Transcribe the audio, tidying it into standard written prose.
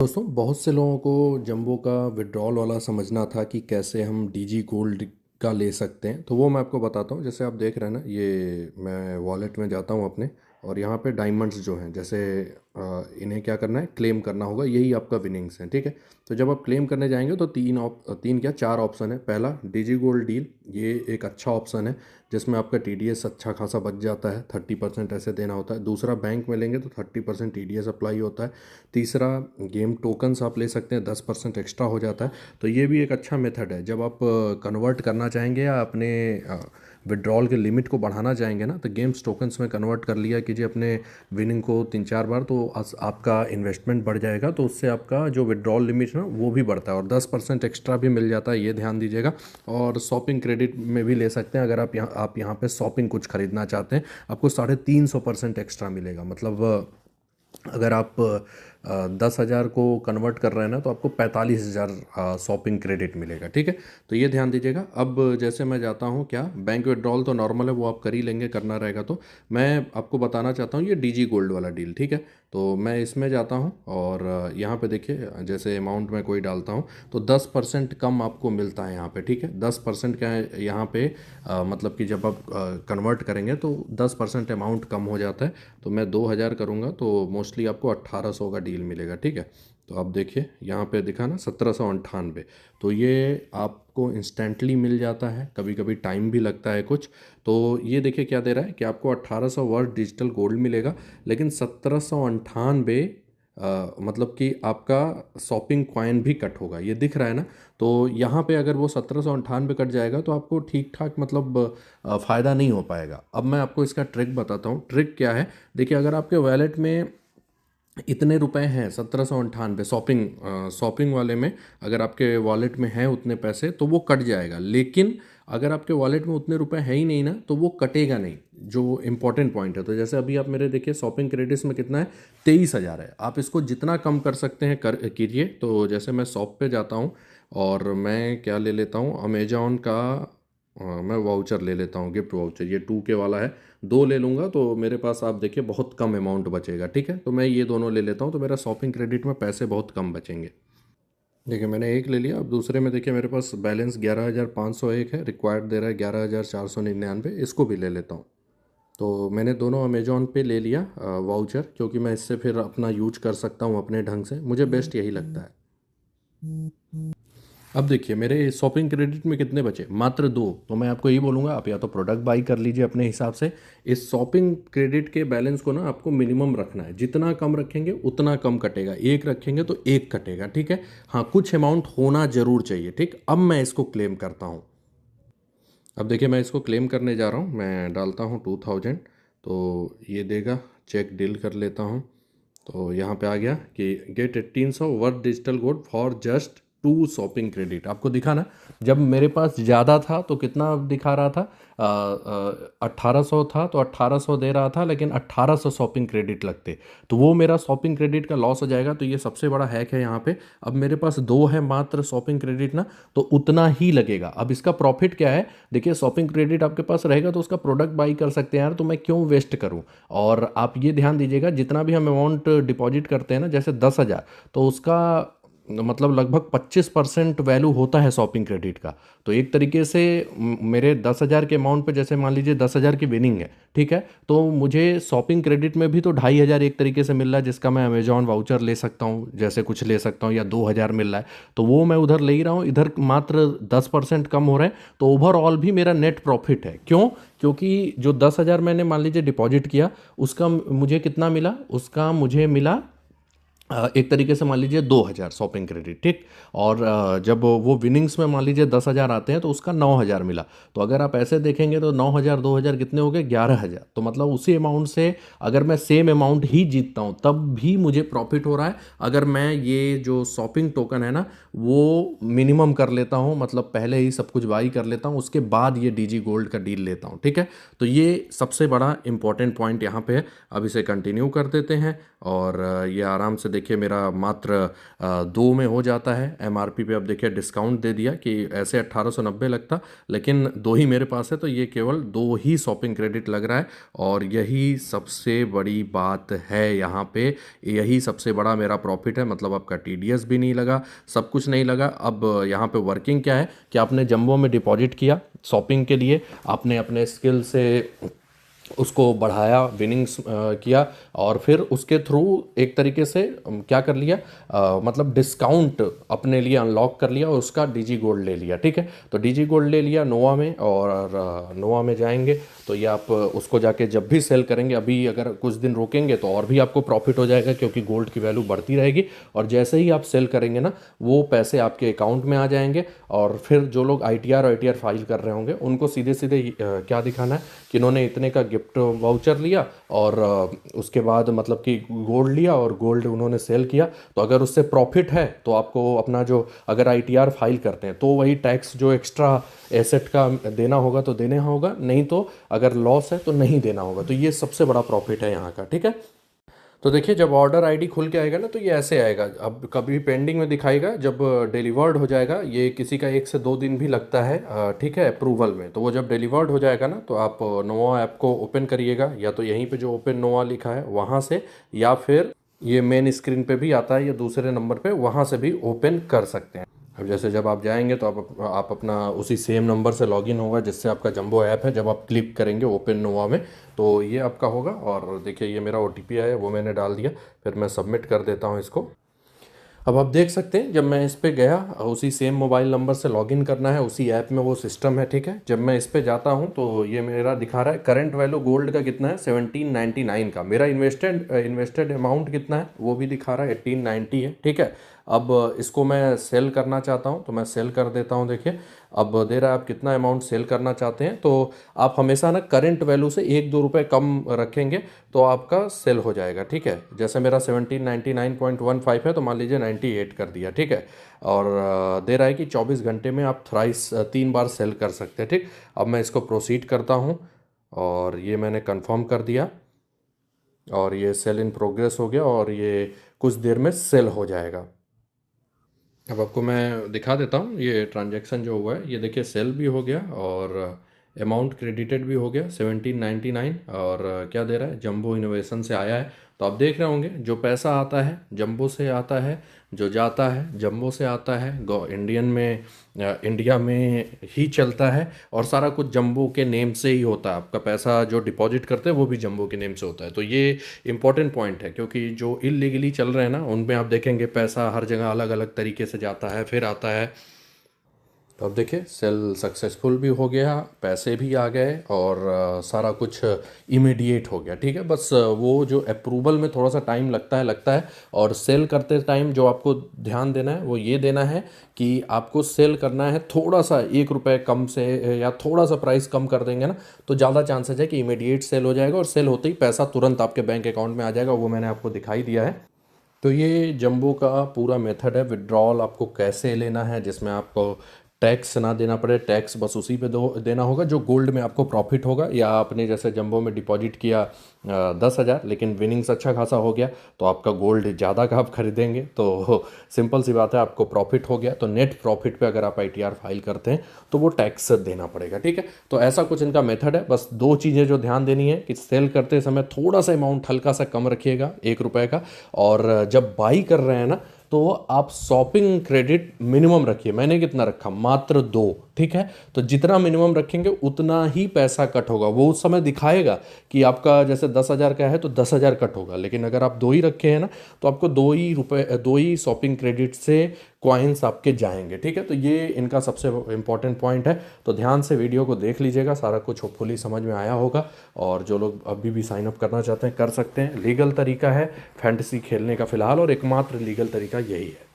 दोस्तों बहुत से लोगों को जंबो का विड्रॉल वाला समझना था कि कैसे हम डीजी गोल्ड का ले सकते हैं। तो वो मैं आपको बताता हूँ। जैसे आप देख रहे हैं ना, ये मैं वॉलेट में जाता हूँ अपने, और यहाँ पे डायमंड्स जो हैं, जैसे इन्हें क्या करना है, क्लेम करना होगा। यही आपका विनिंग्स है, ठीक है। तो जब आप क्लेम करने जाएंगे तो तीन क्या चार ऑप्शन है। पहला डीजी गोल्ड डील, ये एक अच्छा ऑप्शन है जिसमें आपका टीडीएस अच्छा खासा बच जाता है, 30% ऐसे देना होता है। दूसरा बैंक में लेंगे तो 30% टीडीएस अप्लाई होता है। तीसरा गेम टोकन्स आप ले सकते हैं, 10% एक्स्ट्रा हो जाता है। तो ये भी एक अच्छा मेथड है। जब आप कन्वर्ट करना चाहेंगे या अपने विड्रॉल के लिमिट को बढ़ाना चाहेंगे ना, तो गेम्स टोकन्स में कन्वर्ट कर लिया कीजिए अपने विनिंग को 3-4 बार, तो आपका इन्वेस्टमेंट बढ़ जाएगा। तो उससे आपका जो विड्रॉल लिमिट है ना वो भी बढ़ता है, और 10% एक्स्ट्रा भी मिल जाता है, ये ध्यान दीजिएगा। और शॉपिंग क्रेडिट में भी ले सकते हैं। अगर आप यहाँ पे शॉपिंग कुछ खरीदना चाहते हैं, आपको 350% एक्स्ट्रा मिलेगा। मतलब अगर आप 10,000 को कन्वर्ट कर रहे हैं ना, तो आपको 45,000 शॉपिंग क्रेडिट मिलेगा, ठीक है। तो ये ध्यान दीजिएगा। अब जैसे मैं जाता हूँ, क्या बैंक विड्रॉल तो नॉर्मल है, वो आप कर ही लेंगे, करना रहेगा। तो मैं आपको बताना चाहता हूँ ये डीजी गोल्ड वाला डील, ठीक है। तो मैं इसमें जाता हूँ, और यहाँ पे देखिए, जैसे अमाउंट मैं कोई डालता हूँ तो 10% कम आपको मिलता है यहाँ पे, ठीक है। 10% क्या है यहाँ पे, मतलब कि जब आप कन्वर्ट करेंगे तो 10% अमाउंट कम हो जाता है। तो मैं 2,000 करूँगा तो मोस्टली आपको 1,800 का डील मिलेगा, ठीक है। तो आप देखिए यहाँ पे दिखा ना 1,798। तो ये आपको इंस्टेंटली मिल जाता है, कभी कभी टाइम भी लगता है कुछ। तो ये देखिए क्या दे रहा है कि आपको 1,800 वर्थ डिजिटल गोल्ड मिलेगा, लेकिन 1,798 मतलब कि आपका शॉपिंग कॉइन भी कट होगा, ये दिख रहा है ना। तो यहाँ पे अगर वो 1,798 कट जाएगा तो आपको ठीक ठाक मतलब फ़ायदा नहीं हो पाएगा। अब मैं आपको इसका ट्रिक बताता हूँ। ट्रिक क्या है, देखिए, अगर आपके वैलेट में इतने रुपए हैं, 1,798 शॉपिंग वाले में, अगर आपके वॉलेट में है उतने पैसे तो वो कट जाएगा। लेकिन अगर आपके वॉलेट में उतने रुपए है ही नहीं ना, तो वो कटेगा नहीं, जो इंपॉर्टेंट पॉइंट है। तो जैसे अभी आप मेरे देखिए शॉपिंग क्रेडिट्स में कितना है, 23,000 है। आप इसको जितना कम कर सकते हैं कर कीजिए। तो जैसे मैं शॉप पे जाता हूँ, और मैं क्या ले लेता हूँ, अमेजॉन का मैं वाउचर ले लेता हूँ, गिफ्ट वाउचर, ये 2K वाला है। दो ले लूँगा तो मेरे पास आप देखिए बहुत कम अमाउंट बचेगा, ठीक है। तो मैं ये दोनों ले लेता हूँ, तो मेरा शॉपिंग क्रेडिट में पैसे बहुत कम बचेंगे। देखिए मैंने एक ले लिया। अब दूसरे में देखिए मेरे पास बैलेंस 11,501 है, रिक्वायर्ड दे रहा है 11,499, इसको भी ले लेता हूँ। तो मैंने दोनों अमेजोन पे ले लिया वाउचर, क्योंकि मैं इससे फिर अपना यूज कर सकता हूँ अपने ढंग से, मुझे बेस्ट यही लगता है। अब देखिए मेरे शॉपिंग क्रेडिट में कितने बचे, मात्र दो। तो मैं आपको यही बोलूँगा, आप या तो प्रोडक्ट बाई कर लीजिए अपने हिसाब से। इस शॉपिंग क्रेडिट के बैलेंस को ना आपको मिनिमम रखना है, जितना कम रखेंगे उतना कम कटेगा, एक रखेंगे तो एक कटेगा, ठीक है। हाँ, कुछ अमाउंट होना जरूर चाहिए, ठीक। अब मैं इसको क्लेम करता हूँ। अब देखिए मैं इसको क्लेम करने जा रहा हूँ, मैं डालता हूँ 2,000। तो ये देगा, चेक डील कर लेता हूँ। तो यहाँ पे आ गया कि get 1,800 worth digital gold for just 2 shopping credit. आपको दिखा ना, जब मेरे पास ज़्यादा था तो कितना दिखा रहा था, 1,800 था तो 1,800 दे रहा था, लेकिन 1,800 शॉपिंग क्रेडिट लगते, तो वो मेरा शॉपिंग क्रेडिट का लॉस हो जाएगा। तो ये सबसे बड़ा हैक है यहाँ पे। अब मेरे पास दो है मात्र शॉपिंग क्रेडिट ना, तो उतना ही लगेगा। अब इसका प्रॉफिट क्या है, देखिए शॉपिंग क्रेडिट आपके पास रहेगा तो उसका प्रोडक्ट बाई कर सकते हैं यार, तो मैं क्यों वेस्ट करूं। और आप ये ध्यान दीजिएगा, जितना भी हम अमाउंट डिपॉजिट करते हैं ना, जैसे 10,000, तो उसका मतलब लगभग 25% वैल्यू होता है शॉपिंग क्रेडिट का। तो एक तरीके से मेरे 10,000 के अमाउंट पे, जैसे मान लीजिए 10,000 की विनिंग है, ठीक है, तो मुझे शॉपिंग क्रेडिट में भी तो 2,500 एक तरीके से मिल रहा है, जिसका मैं अमेजॉन वाउचर ले सकता हूँ, जैसे कुछ ले सकता हूँ, या 2,000 मिल रहा है, तो वो मैं उधर ले ही रहा हूँ, इधर मात्र 10% कम हो रहा है। तो ओवरऑल भी मेरा नेट प्रॉफिट है। क्यों? क्योंकि जो 10,000 मैंने मान लीजिए डिपॉजिट किया, उसका मुझे कितना मिला, उसका मुझे मिला एक तरीके से मान लीजिए 2,000 शॉपिंग क्रेडिट, ठीक। और जब वो विनिंग्स में मान लीजिए 10,000 आते हैं तो उसका 9,000 मिला। तो अगर आप ऐसे देखेंगे तो 9,000 2,000 कितने हो गए, 11,000। तो मतलब उसी अमाउंट से अगर मैं सेम अमाउंट ही जीतता हूँ तब भी मुझे प्रॉफिट हो रहा है। अगर मैं ये जो शॉपिंग टोकन है ना, वो मिनिमम कर लेता हूँ, मतलब पहले ही सब कुछ बाई कर लेता हूँ, उसके बाद ये डीजी गोल्ड का डील लेता हूँ, ठीक है। तो ये सबसे बड़ा इंपॉर्टेंट पॉइंट यहाँ पे है। अब इसे कंटिन्यू कर देते हैं, और ये आराम से देखिए मेरा मात्र 2 में हो जाता है। एमआरपी पे अब देखिए डिस्काउंट दे दिया कि ऐसे 1890 लगता, लेकिन 2 ही मेरे पास है तो ये केवल 2 ही शॉपिंग क्रेडिट लग रहा है। और यही सबसे बड़ी बात है यहाँ पे, यही सबसे बड़ा मेरा प्रॉफिट है। मतलब आपका टीडीएस भी नहीं लगा, सब कुछ नहीं लगा। अब यहाँ पे वर्किंग क्या है कि आपने जंबो में डिपॉजिट किया शॉपिंग के लिए, आपने अपने स्किल से उसको बढ़ाया, विनिंग्स किया, और फिर उसके थ्रू एक तरीके से क्या कर लिया, मतलब डिस्काउंट अपने लिए अनलॉक कर लिया और उसका डीजी गोल्ड ले लिया। ठीक है, तो डीजी गोल्ड ले लिया नोवा में, और नोवा में जाएंगे तो ये आप उसको जाके जब भी सेल करेंगे, अभी अगर कुछ दिन रोकेंगे तो और भी आपको प्रॉफिट हो जाएगा, क्योंकि गोल्ड की वैल्यू बढ़ती रहेगी। और जैसे ही आप सेल करेंगे ना, वो पैसे आपके अकाउंट में आ जाएंगे। और फिर जो लोग आईटीआर फाइल कर रहे होंगे उनको सीधे सीधे क्या दिखाना है कि इन्होंने इतने का गिफ्ट वाउचर लिया, और उसके बाद मतलब कि गोल्ड लिया और गोल्ड उन्होंने सेल किया। तो अगर उससे प्रॉफिट है तो आपको अपना जो, अगर आईटीआर फाइल करते हैं तो वही टैक्स जो एक्स्ट्रा एसेट का देना होगा तो देना होगा, नहीं तो अगर लॉस है तो नहीं देना होगा। तो ये सबसे बड़ा प्रॉफिट है यहाँ का। ठीक है, तो देखिए जब ऑर्डर आईडी खुल के आएगा ना तो ये ऐसे आएगा। अब कभी पेंडिंग में दिखाएगा, जब डिलीवर्ड हो जाएगा, ये किसी का 1 से 2 दिन भी लगता है, ठीक है, अप्रूवल में। तो वो जब डिलीवर्ड हो जाएगा ना तो आप नोवा ऐप को ओपन करिएगा, या तो यहीं पे जो ओपन नोवा लिखा है वहाँ से, या फिर ये मेन स्क्रीन पे भी आता है या दूसरे नंबर पे, वहाँ से भी ओपन कर सकते हैं। अब जैसे जब आप जाएंगे तो आप अपना उसी सेम नंबर से लॉगिन होगा जिससे आपका जंबो ऐप है। जब आप क्लिक करेंगे ओपन नोवा में तो ये आपका होगा, और देखिए ये मेरा ओटीपी आया, वो मैंने डाल दिया। फिर मैं सबमिट कर देता हूँ इसको। अब आप देख सकते हैं जब मैं इस पे गया, उसी सेम मोबाइल नंबर से लॉगिन करना है, उसी ऐप में वो सिस्टम है। ठीक है, जब मैं इस पे जाता हूँ तो ये मेरा दिखा रहा है करंट वैल्यू गोल्ड का कितना है, 1799 का। मेरा इन्वेस्टेड अमाउंट कितना है वो भी दिखा रहा है, 1890 है। ठीक है, अब इसको मैं सेल करना चाहता हूँ तो मैं सेल कर देता हूँ। देखिए अब दे रहा है आप कितना अमाउंट सेल करना चाहते हैं, तो आप हमेशा ना करंट वैल्यू से 1-2 रुपये कम रखेंगे तो आपका सेल हो जाएगा। ठीक है, जैसे मेरा 1799.15 है तो मान लीजिए 98 कर दिया। ठीक है, और दे रहा है कि 24 घंटे में आप थ्राइस 3 बार सेल कर सकते हैं। ठीक, अब मैं इसको प्रोसीड करता हूँ, और ये मैंने कंफर्म कर दिया, और ये सेल इन प्रोग्रेस हो गया, और ये कुछ देर में सेल हो जाएगा। अब आपको मैं दिखा देता हूँ ये ट्रांजैक्शन जो हुआ है। ये देखिए सेल भी हो गया और अमाउंट क्रेडिटेड भी हो गया 1799। और क्या दे रहा है, जंबो इनोवेशन से आया है। तो आप देख रहे होंगे जो पैसा आता है जंबो से आता है, जो जाता है जंबो से आता है। इंडिया में ही चलता है, और सारा कुछ जंबो के नेम से ही होता है। आपका पैसा जो डिपॉजिट करते हैं वो भी जंबो के नेम से होता है। तो ये इंपॉर्टेंट पॉइंट है, क्योंकि जो इलीगली चल रहे हैं ना उनमें आप देखेंगे पैसा हर जगह अलग अलग तरीके से जाता है फिर आता है। तो अब देखिए सेल सक्सेसफुल भी हो गया, पैसे भी आ गए, और सारा कुछ इमीडिएट हो गया। ठीक है, बस वो जो अप्रूवल में थोड़ा सा टाइम लगता है। और सेल करते टाइम जो आपको ध्यान देना है वो ये देना है कि आपको सेल करना है थोड़ा सा 1 रुपये कम से, या थोड़ा सा प्राइस कम कर देंगे ना तो ज़्यादा चांसेस है कि इमीडिएट सेल हो जाएगा, और सेल होते ही पैसा तुरंत आपके बैंक अकाउंट में आ जाएगा। वो मैंने आपको दिखाई दिया है। तो ये जंबो का पूरा मेथड है, विड्रॉल आपको कैसे लेना है, जिसमें आपको टैक्स ना देना पड़े। टैक्स बस उसी पे देना होगा जो गोल्ड में आपको प्रॉफिट होगा, या आपने जैसे जंबो में डिपॉजिट किया 10,000, लेकिन विनिंग्स अच्छा खासा हो गया तो आपका गोल्ड ज़्यादा का आप खरीदेंगे तो सिंपल सी बात है आपको प्रॉफिट हो गया। तो नेट प्रॉफिट पे अगर आप आईटीआर फाइल करते हैं तो वो टैक्स देना पड़ेगा। ठीक है, तो ऐसा कुछ इनका मेथड है। बस 2 चीज़ें जो ध्यान देनी है कि सेल करते समय थोड़ा सा अमाउंट हल्का सा कम रखिएगा, 1 रुपये का। और जब बाई कर रहे हैं ना तो आप शॉपिंग क्रेडिट मिनिमम रखिए। मैंने कितना रखा, मात्र 2। ठीक है, तो जितना मिनिमम रखेंगे उतना ही पैसा कट होगा। वो उस समय दिखाएगा कि आपका जैसे 10,000 का है तो 10,000 कट होगा, लेकिन अगर आप 2 ही रखे हैं ना तो आपको 2 ही शॉपिंग क्रेडिट से कॉइन्स आपके जाएंगे। ठीक है, तो ये इनका सबसे इंपॉर्टेंट पॉइंट है। तो ध्यान से वीडियो को देख लीजिएगा, सारा कुछ होपफुली समझ में आया होगा। और जो लोग अभी भी साइन अप करना चाहते हैं कर सकते हैं। लीगल तरीका है फैंटेसी खेलने का फ़िलहाल, और एकमात्र लीगल तरीका यही है।